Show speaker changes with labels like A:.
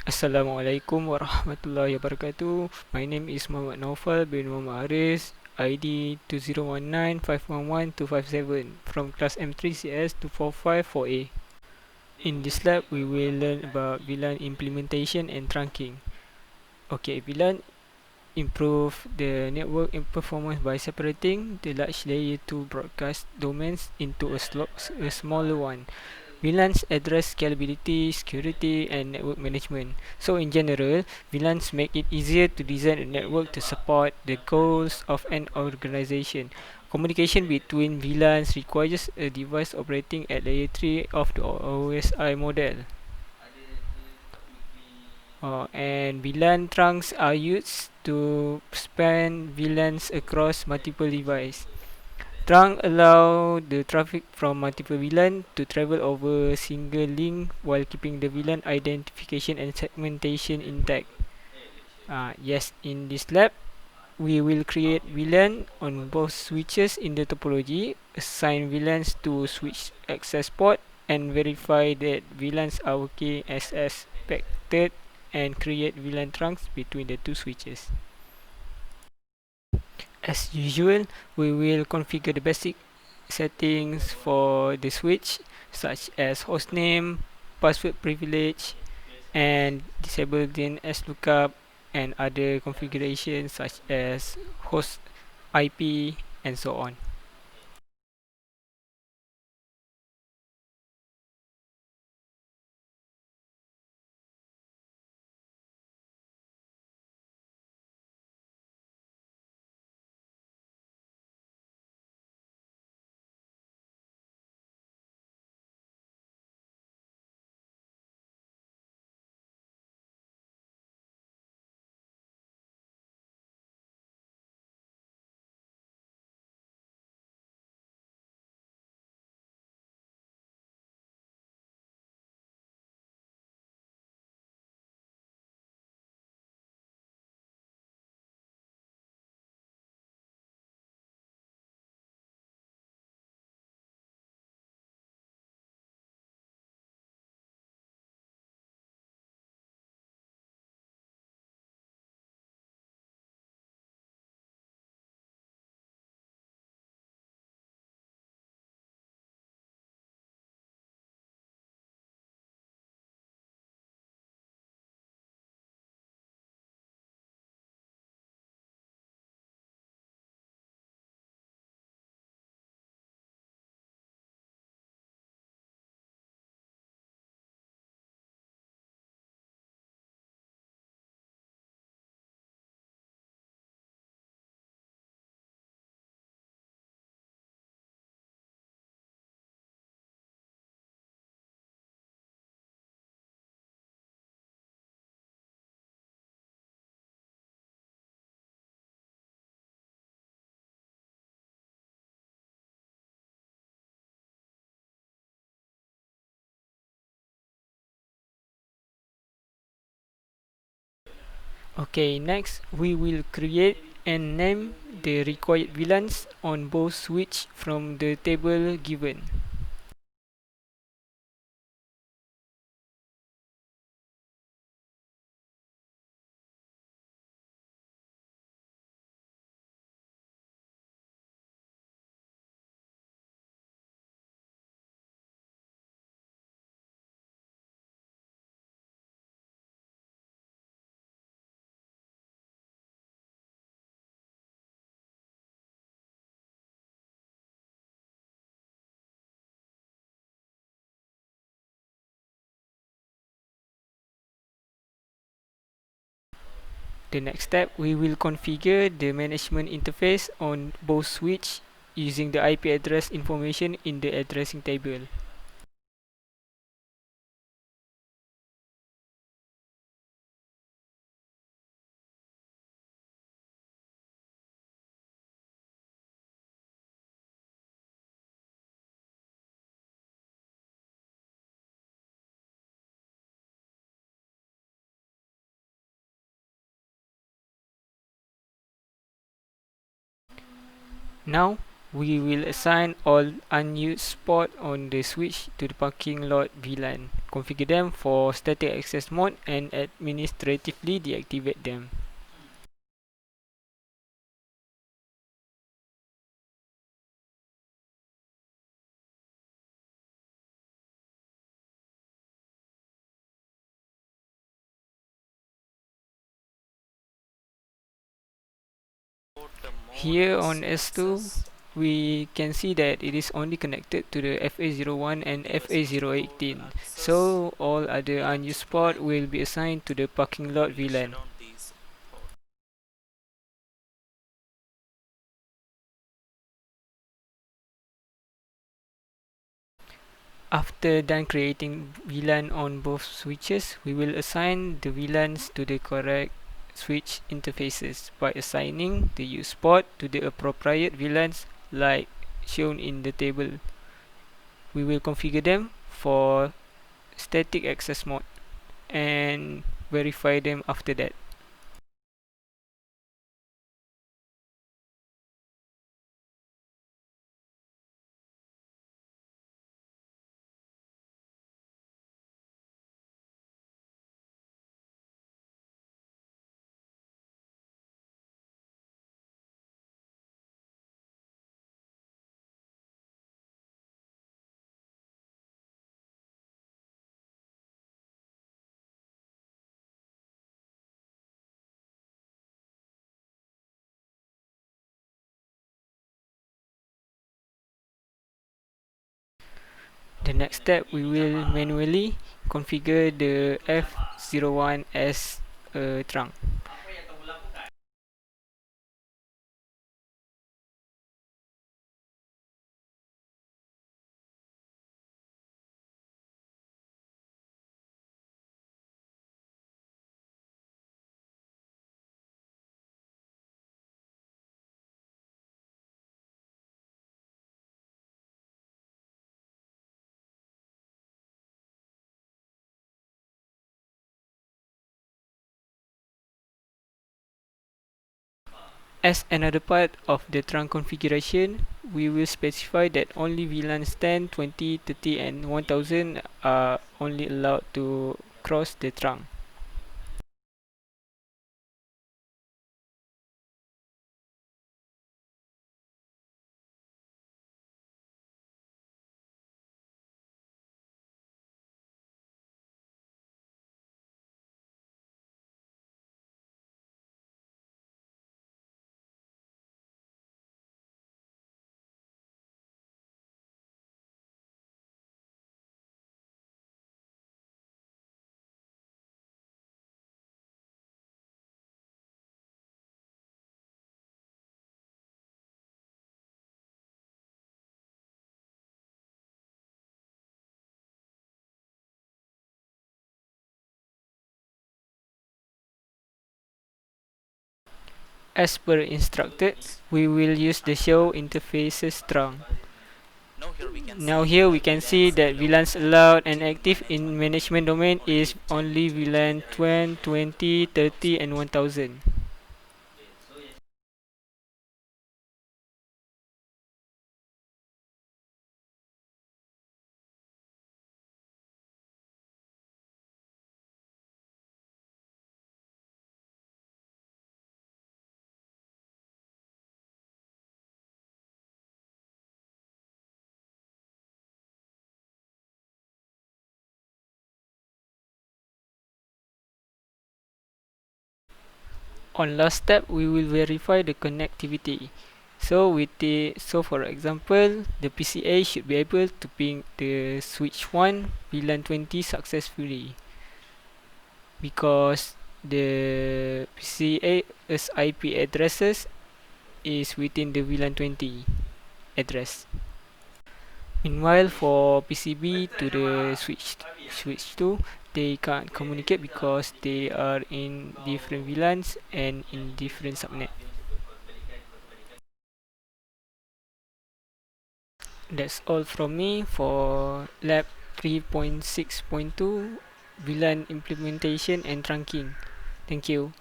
A: Assalamualaikum warahmatullahi wabarakatuh. My name is Muhammad Naufal bin Muhammad Aris, ID 2019511257 from class M3CS 2454A. In this lab, we will learn about VLAN implementation and trunking. Okay, VLAN improve the network performance by separating the large layer 2 broadcast domains into a smaller one. VLANs address scalability, security, and network management. So in general, VLANs make it easier to design a network to support the goals of an organization. Communication between VLANs requires a device operating at layer 3 of the OSI model. And VLAN trunks are used to span VLANs across multiple devices. Trunk allow the traffic from multiple VLAN to travel over a single link while keeping the VLAN identification and segmentation intact. Yes, in this lab, we will create VLAN on both switches in the topology, assign VLANs to switch access port, and verify that VLANs are working as expected, and create VLAN trunks between the two switches. As usual, we will configure the basic settings for the switch, such as hostname, password privilege, and disable DNS lookup, and other configurations such as host IP and so on. Okay, next we will create and name the required VLANs on both switch from the table given. The next step, we will configure the management interface on both switch using the IP address information in the addressing table. Now, we will assign all unused spot on the switch to the parking lot VLAN configure them for static access mode and administratively deactivate them. Here on S2, we can see that it is only connected to the FA01 and FA018. So all other unused port will be assigned to the parking lot VLAN. After done creating VLAN on both switches, we will assign the VLANs to the correct switch interfaces by assigning the use port to the appropriate VLANs like shown in the table. We will configure them for static access mode and verify them after that. The next step, we will manually configure the F01 as a trunk. As another part of the trunk configuration, we will specify that only VLANs 10, 20, 30 and 1000 are only allowed to cross the trunk. As per instructed, we will use the show interfaces trunk. Now here we can see that VLANs allowed and active in management domain is only VLAN 10, 20, 30 and 1000. On last step, we will verify the connectivity. So for example, the PCA should be able to ping the switch 1 VLAN 20 successfully because the PCA's IP addresses is within the VLAN 20 address. Meanwhile, for PCB to the switch 2, they can't communicate because they are in different VLANs and in different subnet. That's all from me for lab 3.6.2 VLAN implementation and trunking. Thank you.